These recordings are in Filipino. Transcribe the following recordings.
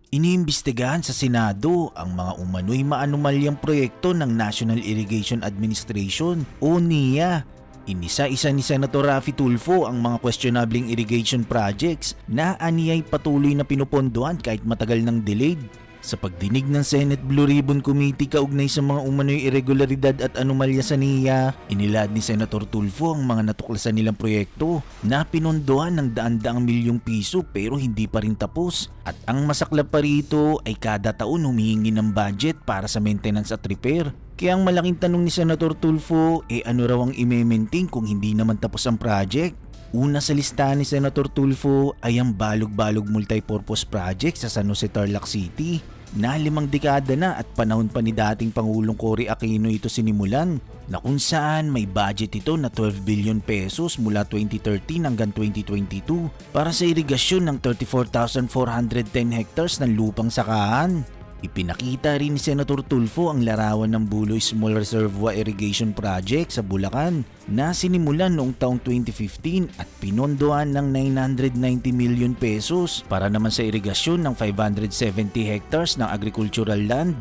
Iniimbestigahan sa Senado ang mga umano'y maanumalyang proyekto ng National Irrigation Administration o NIA. Inisa-isa ni Senator Raffy Tulfo ang mga questionabling irrigation projects na aniyay patuloy na pinupondohan kahit matagal nang delayed. Sa pagdinig ng Senate Blue Ribbon Committee kaugnay sa mga umano'y irregularidad at anomalya sa NIA, inilad ni Senator Tulfo ang mga natuklasan nilang proyekto na pinondohan ng daan-daang milyong piso pero hindi pa rin tapos. At ang masaklap pa rito ay kada taon humihingi ng budget para sa maintenance at repair. Kaya ang malaking tanong ni Senator Tulfo ano raw ang i-maintain kung hindi naman tapos ang project? Una sa listahan ni Senator Tulfo ay ang Balog-Balog Multipurpose Project sa San Jose, Tarlac City na 5 dekada na at panahon pa ni dating Pangulong Cory Aquino ito sinimulan, na kung saan may budget ito na 12 billion pesos mula 2013 hanggang 2022 para sa irigasyon ng 34,410 hectares ng lupang sakahan. Ipinakita rin ni Senator Tulfo ang larawan ng Buloy Small Reservoir Irrigation Project sa Bulacan na sinimulan noong taong 2015 at pinondohan ng 990 million pesos para naman sa irigasyon ng 570 hectares ng agricultural land.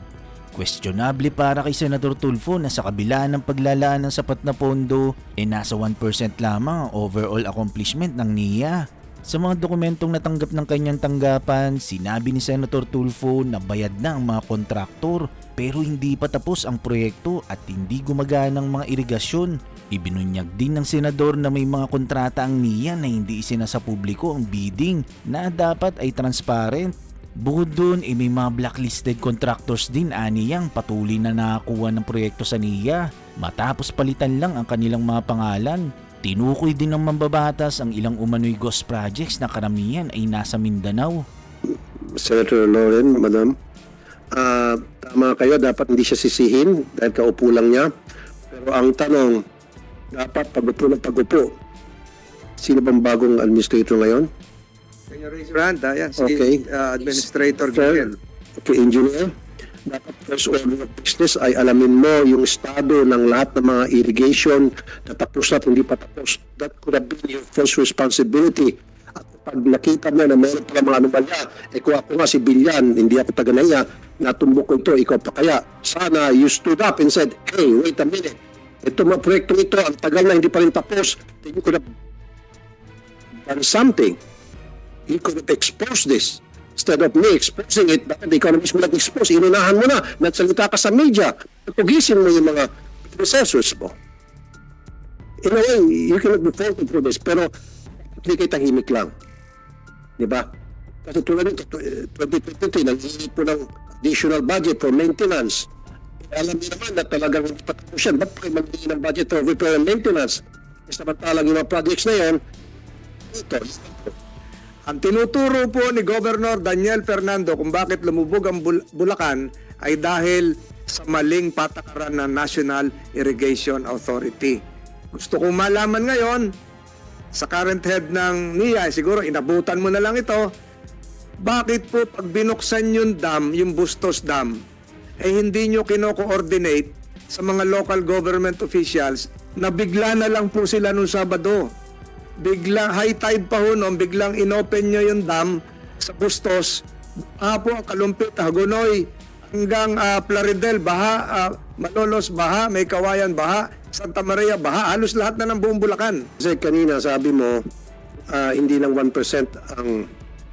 Questionable para kay Senator Tulfo na sa kabila ng paglalaan ng sapat na pondo nasa 1% lamang ang overall accomplishment ng NIA. Sa mga dokumentong natanggap ng kanyang tanggapan, sinabi ni Senator Tulfo na bayad na ang mga kontraktor pero hindi pa tapos ang proyekto at hindi gumagana ang mga irigasyon. Ibinunyag din ng senador na may mga kontrata ang NIA na hindi isinasa publiko ang bidding na dapat ay transparent. Bukod doon may mga blacklisted contractors din aniyang patuloy na nakakuha ng proyekto sa NIA matapos palitan lang ang kanilang mga pangalan. Tinukoy din ng mambabatas ang ilang umano'y ghost projects na karamihan ay nasa Mindanao. Senator Lauren, Madam, tama kayo, dapat hindi siya sisihin dahil kaupo lang niya. Pero ang tanong, dapat pag-upo, sino bang bagong administrator ngayon? Can you raise your hand? Yan, si Okay. Administrator Sir, Gil. okay, engineer. Dapat first order of business ay alamin mo yung estado ng lahat ng mga irrigation na tapos na at hindi pa tapos. That could have been your first responsibility. At pag nakita mo na meron pala mga anomalya, kung ako nga si Bilyan, hindi ako taga-naya, natumbok ko ito, ikaw pa kaya. Sana you stood up and said, hey, wait a minute. Ito mga proyekto ito, ang tagal na hindi pa rin tapos. Then you could have done something. You could have exposed this. Instead of me exposing it, bakit ikaw na mismo nag-expose? Inunahan mo na, nagsalita ka sa media. Tugisin mo yung mga processors mo. In a way, you cannot be faulted for this, pero hindi kayo tahimik lang. Di ba? Kasi tulad nito, 2023, nag-iinit po ng additional budget for maintenance. Alam niyo naman na talagang hindi pa tapos yan. Ba't pa kayo mag-iinit ng budget for repair and maintenance? Samantalang yung mga projects na yan, ito. Ang tinuturo po ni Governor Daniel Fernando kung bakit lumubog ang Bulacan ay dahil sa maling patakaran ng National Irrigation Authority. Gusto kong malaman ngayon sa current head ng NIA, siguro inabutan mo na lang ito, bakit po pag binuksan yung dam, yung Bustos Dam, hindi nyo kino-coordinate sa mga local government officials na bigla na lang po sila nung Sabado. Biglang high tide pa ho noon, biglang inopen nyo yung dam sa Bustos. Po ang Kalumpit, Hagonoy, hanggang Plaridel, baha, Malolos, baha, May Kawayan, baha, Santa Maria, baha, halos lahat na ng buong Bulacan. Kasi kanina sabi mo, hindi lang 1% ang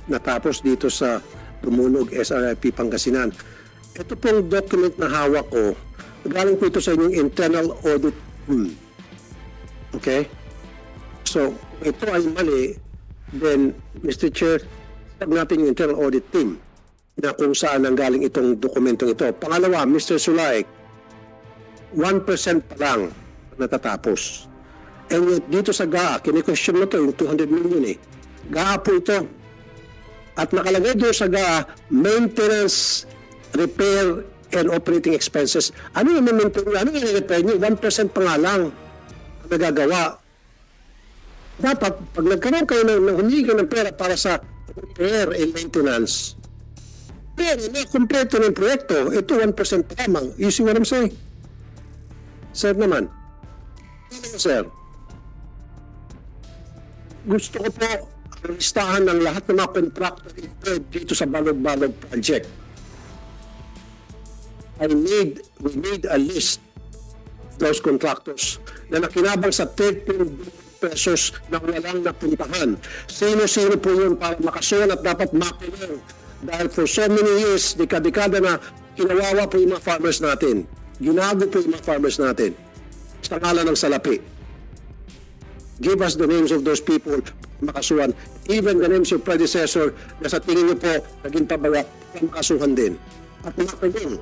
natapos dito sa Tumulog SRIP Pangasinan. Ito pong document na hawak ko, galing po ito sa inyong internal audit tool. Okay? So, ito ay mali, then, Mr. Chair, sabi natin yung internal audit team na kung saan nanggaling itong dokumentong ito. Pangalawa, Mr. Sulaik, 1% pa lang natatapos. And yet, dito sa GAA, kini-question mo to, yung 200 million GAA po ito. At nakalagay doon sa GAA, maintenance, repair, and operating expenses. Ano yung maintain nyo? Ano yung repair nyo? 1% pa nga lang ang nagagawa. Dapat, pag nagkaroon kayo ng humingi ng pera para sa repair and maintenance, pero na kompleto ng proyekto, ito 1% pa lamang. You see what I'm saying? Sir naman. Ano sir? Gusto ko po listahan ng lahat ng mga contractor dito sa Balog-Balog project. We need a list of those contractors na nakinabang sa 13 billion pesos na walang napuntahan. Sino-sino po yun para makasuhan at dapat makulong. Dahil for so many years, dekada-dekada na kinawawa po yung mga farmers natin. Ginago po yung mga farmers natin sa ngalan ng salapi. Give us the names of those people makasuhan. Even the names of predecessor na sa tingin niyo po naging pabaya, makasuhan din. At makulong.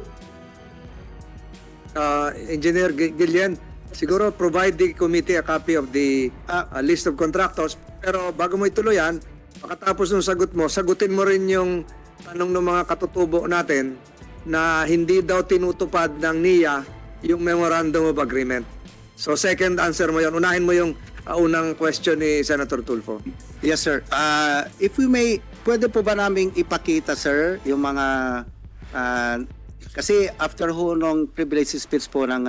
Engineer Gillian, siguro provide the committee a copy of the list of contractors. Pero bago mo ituloy yan, pagkatapos ng sagot mo, sagutin mo rin yung tanong ng mga katutubo natin na hindi daw tinutupad ng NIA yung Memorandum of Agreement. So second answer mo yun. Unahin mo yung unang question ni Senator Tulfo. Yes, sir. If we may, pwede po ba naming ipakita, sir, yung mga... kasi after ho nung privilege speech po ng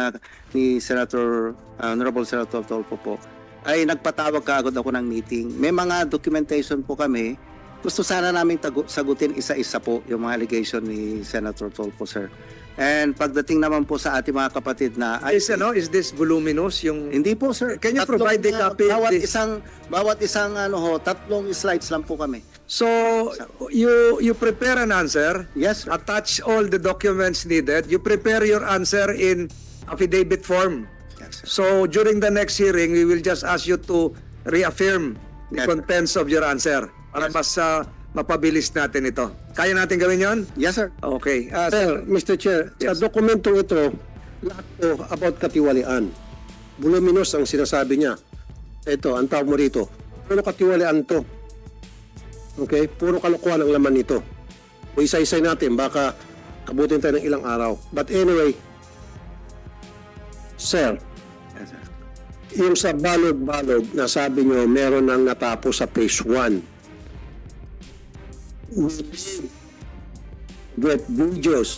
ni Senator, Honorable Senator Tulfo po, ay nagpatawag kaagad ako ng meeting. May mga documentation po kami. Gusto sana namin sagutin isa-isa po yung mga allegation ni Senator Tulfo, sir. And pagdating naman po sa ating mga kapatid na... Is this voluminous? Yung... Hindi po, sir. Can you provide the copy? Bawat isang tatlong slides lang po kami. So, you prepare an answer, Yes, sir. attach all the documents needed, you prepare your answer in affidavit form. Yes, sir. So, during the next hearing, we will just ask you to reaffirm the Yes, sir. contents of your answer para mas mapabilis natin ito. Kaya natin gawin yon? Yes, sir. Okay. Sir, Mr. Chair, sa Yes. dokumentong ito, lahat po about katiwalian. Voluminous ang sinasabi niya. Ito, ang tawag mo rito. Puro katiwalian to. Okay? Puro kalokohan ang laman nito. O isa-isay natin, baka kabutin tayo ng ilang araw. But anyway, sir, Yes, sir. yung sa balog-balog na sabi nyo, meron nang natapos sa phase 1. We need get videos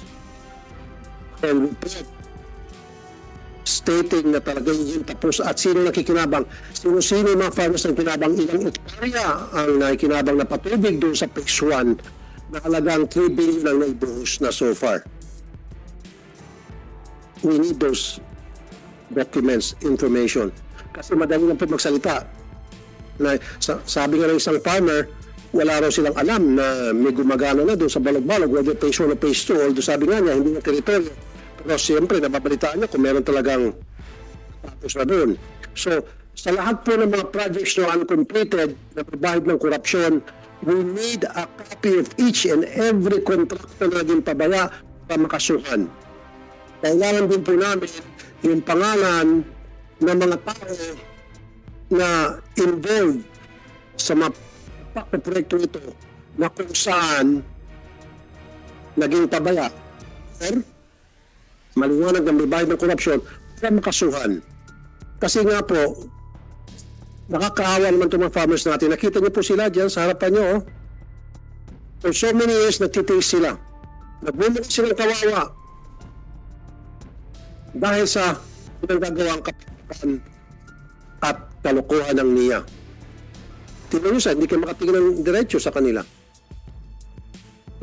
and report stating na talagang yun tapos at sino nakikinabang. Sino-sino yung mga farmers ang kinabang, ilang hektarya ang nakikinabang na patubig doon sa phase 1 na halagang 3 billion ang naibuhos na so far. We need those documents, information. Kasi madali lang po magsalita. Na, sabi nga ng isang farmer, wala raw silang alam na may gumagana na doon sa balog-balog, whether phase 1 o phase 2, although sabi nga niya, hindi na teritoryo. Pero siyempre, nababalitaan niya kung meron talagang tapos na doon. So, sa lahat po ng mga projects na uncompleted, na pabahid ng korupsyon, we need a copy of each and every contractor na naging pabaya para makasuhan. Kailangan din po namin yung pangalan ng mga tao na involved sa mga proyekto ito na kung saan naging pabaya or maliwanag ng may bahid ng korupsyon para makasuhan. Kasi nga po, nakakaawa naman itong mga farmers natin. Nakita niyo po sila dyan sa harapan niyo. Oh. For so many years, nagtitiis sila. Nagbumuli silang kawawa. Dahil sa pinagagawang kapatid at kalokohan ng NIA. Tingnan nyo sa, hindi kayo makatingin ng diretso sa kanila.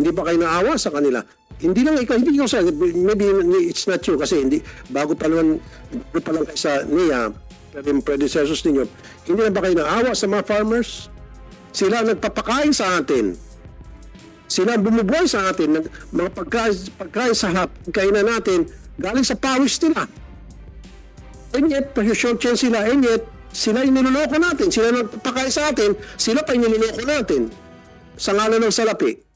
Hindi ba kayo naawa sa kanila? Hindi lang ikaw, hindi ikaw sa, maybe it's not true kasi hindi, bago pa lang kayo sa NIA, yung predecessors ninyo, hindi na ba kayo naawa sa mga farmers? Sila ang nagpapakain sa atin. Sila ang bumubuhay sa atin. Mga pagkain sa kainan natin, galing sa pawis nila. And yet, short chance sila, and yet, sila yung niloloko natin. Sila nagpapakain sa atin, sila pa yung niloloko natin. Sa ngalan ng salapi.